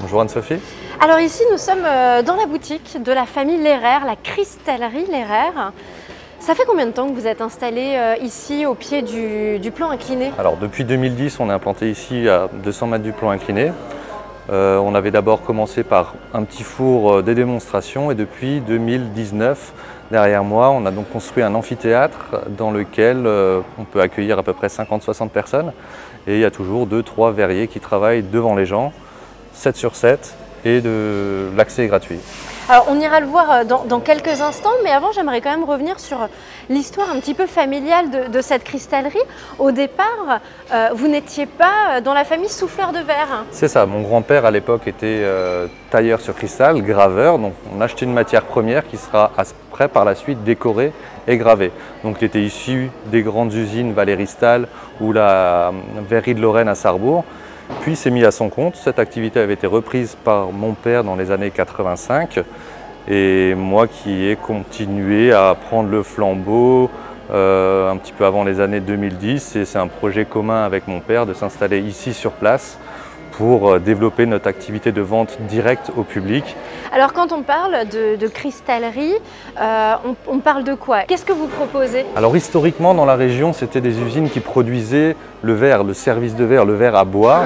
Bonjour Anne-Sophie. Alors ici nous sommes dans la boutique de la famille Lehrer, la cristallerie Lehrer. Ça fait combien de temps que vous êtes installé ici au pied du plan incliné? Alors depuis 2010 on est implanté ici à 200 mètres du plan incliné. On avait d'abord commencé par un petit four des démonstrations et depuis 2019, derrière moi, on a donc construit un amphithéâtre dans lequel on peut accueillir à peu près 50-60 personnes. Et il y a toujours 2-3 verriers qui travaillent devant les gens, 7 sur 7, et l'accès est gratuit. Alors on ira le voir dans quelques instants, mais avant j'aimerais quand même revenir sur l'histoire un petit peu familiale de cette cristallerie. Au départ, vous n'étiez pas dans la famille souffleur de verre. C'est ça, mon grand-père à l'époque était tailleur sur cristal, graveur, donc on achetait une matière première qui sera après par la suite décorée et gravée. Donc il était issu des grandes usines Valéristal ou la verrerie de Lorraine à Sarrebourg. Puis il s'est mis à son compte. Cette activité avait été reprise par mon père dans les années 85 et moi qui ai continué à prendre le flambeau un petit peu avant les années 2010 et c'est un projet commun avec mon père de s'installer ici sur place pour développer notre activité de vente directe au public. Alors quand on parle de cristallerie, on parle de quoi? Qu'est-ce que vous proposez? Alors historiquement dans la région c'était des usines qui produisaient le verre, le service de verre, le verre à boire.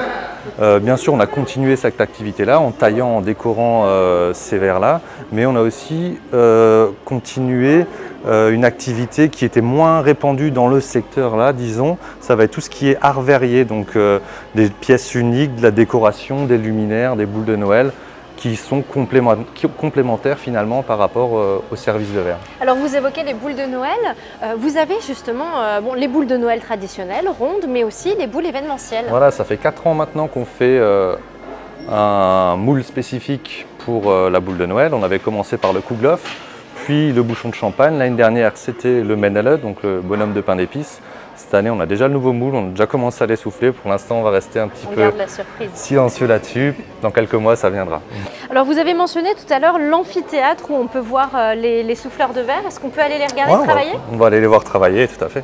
Bien sûr on a continué cette activité-là en taillant, en décorant ces verres-là, mais on a aussi continué une activité qui était moins répandue dans le secteur là, disons, ça va être tout ce qui est art verrier, donc des pièces uniques, de la décoration, des luminaires, des boules de Noël, qui sont complémentaires finalement par rapport au service de verre. Alors vous évoquez les boules de Noël, vous avez justement les boules de Noël traditionnelles, rondes, mais aussi les boules événementielles. Voilà, ça fait 4 ans maintenant qu'on fait un moule spécifique pour la boule de Noël. On avait commencé par le Kouglof, puis le bouchon de champagne. L'année dernière c'était le Menelle, donc le bonhomme de pain d'épices. Cette année, on a déjà le nouveau moule, on a déjà commencé à les souffler. Pour l'instant, on va rester un petit peu silencieux là-dessus. Dans quelques mois, ça viendra. Alors, vous avez mentionné tout à l'heure l'amphithéâtre où on peut voir les souffleurs de verre. Est-ce qu'on peut aller les regarder travailler? On va aller les voir travailler, tout à fait.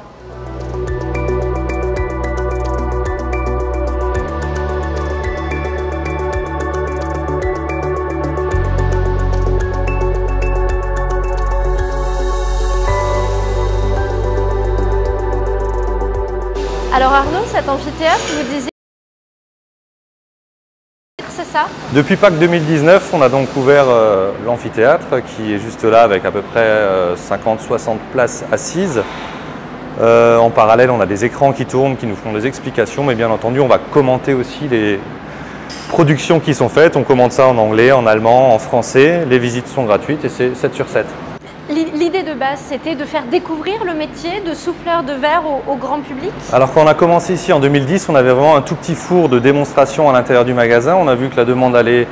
Alors Arnaud, cet amphithéâtre, vous disiez, c'est ça? Depuis Pâques 2019, on a donc ouvert l'amphithéâtre qui est juste là avec à peu près 50-60 places assises. En parallèle, on a des écrans qui tournent, qui nous font des explications, mais bien entendu, on va commenter aussi les productions qui sont faites. On commente ça en anglais, en allemand, en français. Les visites sont gratuites et c'est 7 sur 7. L'idée de base, c'était de faire découvrir le métier de souffleur de verre au grand public? Alors quand on a commencé ici en 2010, on avait vraiment un tout petit four de démonstration à l'intérieur du magasin. On a vu que la demande allait,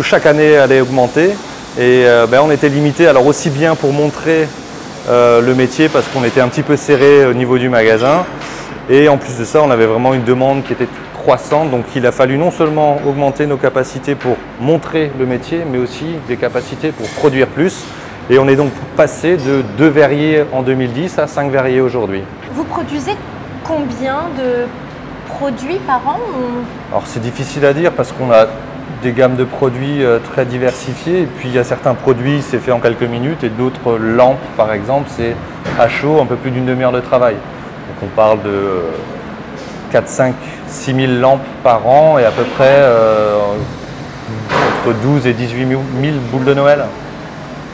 chaque année allait augmenter et on était limité, alors aussi bien pour montrer le métier parce qu'on était un petit peu serré au niveau du magasin et en plus de ça, on avait vraiment une demande qui était croissante, donc il a fallu non seulement augmenter nos capacités pour montrer le métier, mais aussi des capacités pour produire plus. Et on est donc passé de 2 verriers en 2010 à 5 verriers aujourd'hui. Vous produisez combien de produits par an? Alors c'est difficile à dire parce qu'on a des gammes de produits très diversifiées. Et puis il y a certains produits, c'est fait en quelques minutes, et d'autres lampes par exemple, c'est à chaud, un peu plus d'une demi-heure de travail. Donc on parle de 4, 5, 6 000 lampes par an et à peu près entre 12 et 18 000 boules de Noël.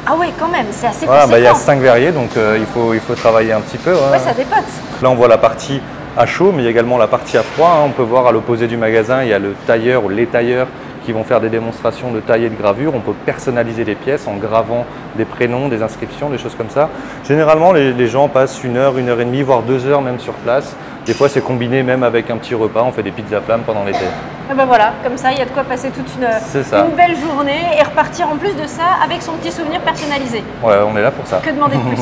Ah ouais, quand même, c'est assez conséquent. Il y a 5 verriers, donc il faut travailler un petit peu. Ouais, ça dépote. Là, on voit la partie à chaud, mais il y a également la partie à froid. On peut voir à l'opposé du magasin, il y a le tailleur ou les tailleurs qui vont faire des démonstrations de taille et de gravure. On peut personnaliser les pièces en gravant des prénoms, des inscriptions, des choses comme ça. Généralement, les gens passent 1 heure, 1 heure et demie, voire 2 heures même sur place. Des fois, c'est combiné même avec un petit repas. On fait des pizzas flammes pendant l'été. Et ben voilà, comme ça, il y a de quoi passer toute une belle journée et repartir en plus de ça avec son petit souvenir personnalisé. Ouais, on est là pour ça. Que demander de plus?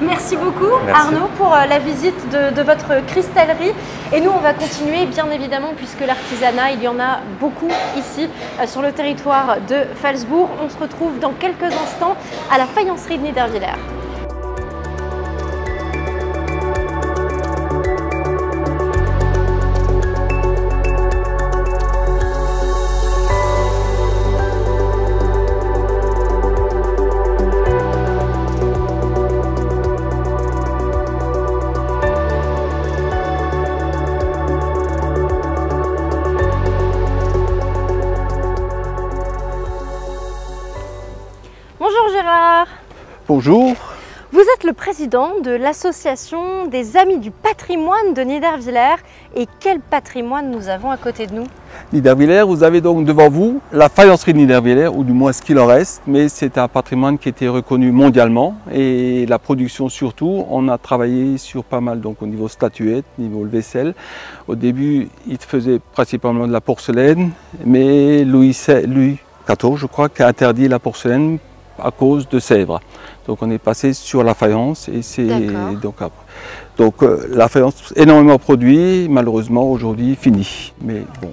Merci beaucoup, Arnaud, pour la visite de votre cristallerie. Et nous, on va continuer, bien évidemment, puisque l'artisanat, il y en a beaucoup ici sur le territoire de Phalsbourg. On se retrouve dans quelques instants à la faïencerie de Niederwiller. bonjour. Vous êtes le président de l'association des Amis du patrimoine de Niederwiller. Et quel patrimoine nous avons à côté de nous? Niederwiller, vous avez donc devant vous la faïencerie de Niederwiller, ou du moins ce qu'il en reste, mais c'est un patrimoine qui était reconnu mondialement. Et la production surtout, on a travaillé sur pas mal, donc au niveau statuette, niveau vaisselle. Au début, il faisait principalement de la porcelaine, mais Louis XIV, je crois, qui a interdit la porcelaine à cause de Sèvres. Donc on est passé sur la faïence et c'est donc la faïence énormément produit, malheureusement aujourd'hui fini. Mais bon,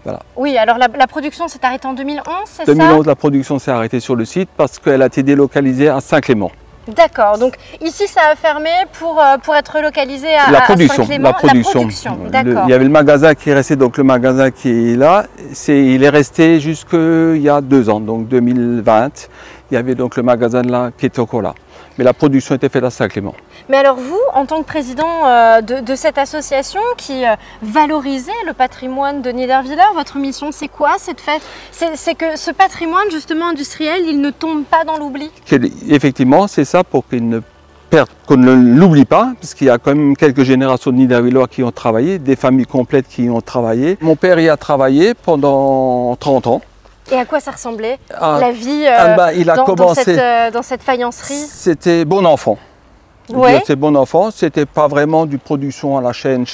voilà. Oui, alors la production s'est arrêtée en 2011, c'est ça? 2011, la production s'est arrêtée sur le site parce qu'elle a été délocalisée à Saint-Clément. D'accord, donc ici ça a fermé pour être localisé à Saint-Clément. La production. D'accord. Il y avait le magasin qui est resté, donc le magasin qui est là, il est resté jusqu'il y a 2 ans, donc 2020. Il y avait donc le magasin là qui était encore là. Mais la production était faite à Saint-Clément. Mais alors vous, en tant que président de cette association qui valorisait le patrimoine de Niederwiller, votre mission c'est quoi? C'est que ce patrimoine justement industriel, il ne tombe pas dans l'oubli? Effectivement, c'est ça, pour qu'il ne perde, qu'on ne l'oublie pas, parce qu'il y a quand même quelques générations de Niederwiller qui ont travaillé, des familles complètes qui ont travaillé. Mon père y a travaillé pendant 30 ans. Et à quoi ça ressemblait la vie dans cette faïencerie? C'était bon enfant. Ouais. C'était bon enfant, c'était pas vraiment du production à la chaîne,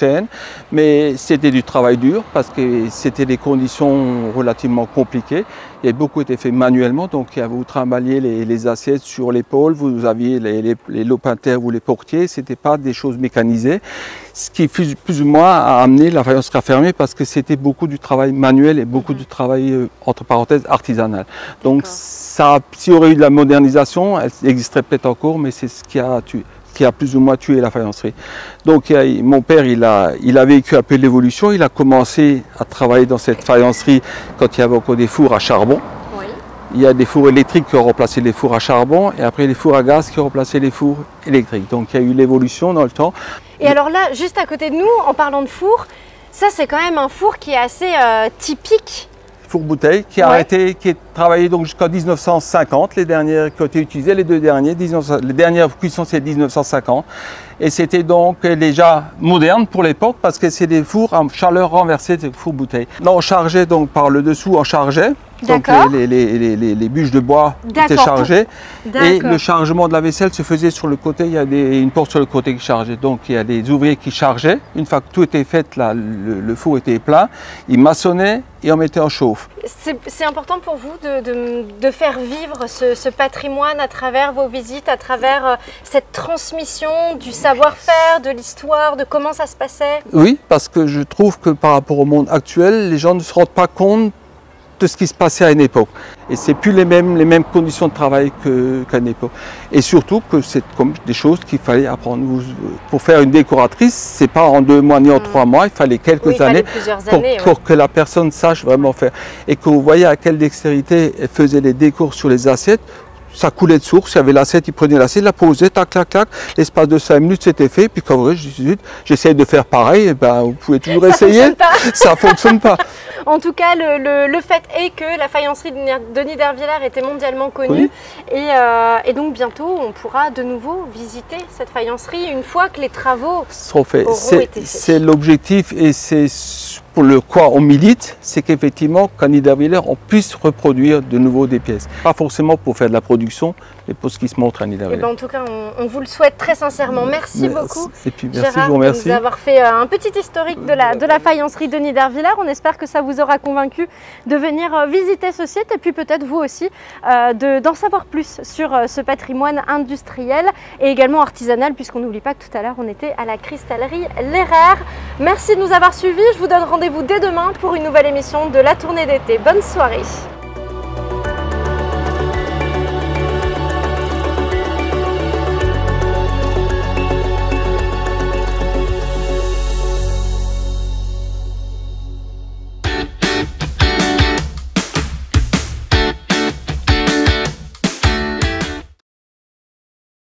mais c'était du travail dur parce que c'était des conditions relativement compliquées. Il y a beaucoup été fait manuellement, donc vous trimballiez les assiettes sur l'épaule, vous aviez les lopinterres ou les portiers, c'était pas des choses mécanisées. Ce qui plus ou moins a amené la faïencerie à fermer parce que c'était beaucoup du travail manuel et beaucoup du travail entre parenthèses artisanal. Donc ça, s'il y aurait eu de la modernisation, elle existerait peut-être encore, mais c'est ce qui a plus ou moins tué la faïencerie. Donc mon père, il a vécu un peu l'évolution, il a commencé à travailler dans cette faïencerie quand il y avait encore des fours à charbon. Oui. Il y a des fours électriques qui ont remplacé les fours à charbon et après les fours à gaz qui ont remplacé les fours électriques. Donc il y a eu l'évolution dans le temps. Et alors là, juste à côté de nous, en parlant de four, ça c'est quand même un four qui est assez typique. Four bouteille qui est travaillé donc jusqu'en 1950, les dernières qui ont été utilisées, les dernières cuissons c'est 1950 et c'était donc déjà moderne pour l'époque parce que c'est des fours à chaleur renversée, des fours bouteilles. Là on chargeait donc par le dessous, on chargeait, donc les bûches de bois étaient chargées et le chargement de la vaisselle se faisait sur le côté, il y a une porte sur le côté qui chargeait, donc il y a des ouvriers qui chargeaient, une fois que tout était fait, là, le four était plein, ils maçonnaient et on mettait en chauffe. C'est important pour vous de faire vivre ce patrimoine à travers vos visites, à travers cette transmission du savoir-faire, de l'histoire, de comment ça se passait? Oui, parce que je trouve que par rapport au monde actuel, les gens ne se rendent pas compte de ce qui se passait à une époque. Et c'est plus les mêmes conditions de travail qu'à une époque. Et surtout que c'est comme des choses qu'il fallait apprendre. Pour faire une décoratrice, c'est pas en 2 mois ni en 3 mois, il fallait quelques années pour que la personne sache vraiment faire. Et que vous voyez à quelle dextérité elle faisait les décors sur les assiettes. Ça coulait de source, il y avait l'assiette, il prenait l'assiette, la posait, tac, tac, tac. L'espace de 5 minutes, c'était fait. Puis quand j'essaie de faire pareil, et ben, vous pouvez toujours essayer. Ça ne fonctionne pas. En tout cas, le fait est que la faïencerie de Niederwiller était mondialement connue. Oui. Et donc bientôt, on pourra de nouveau visiter cette faïencerie une fois que les travaux seront faits. C'est l'objectif et c'est pour le quoi on milite, c'est qu'effectivement, qu'à Niederwiller, on puisse reproduire de nouveau des pièces. Pas forcément pour faire de la production, mais pour ce qui se montre à Niederwiller. Ben, en tout cas, on vous le souhaite très sincèrement. Merci beaucoup, et puis, merci, Gérard, je vous remercie. de nous avoir fait un petit historique de la faïencerie de Niederwiller. On espère que ça vous aura convaincu de venir visiter ce site et puis peut-être vous aussi d'en savoir plus sur ce patrimoine industriel et également artisanal, puisqu'on n'oublie pas que tout à l'heure, on était à la cristallerie Lehrer. Merci de nous avoir suivis. Je vous donne rendez-vous dès demain pour une nouvelle émission de la tournée d'été. Bonne soirée.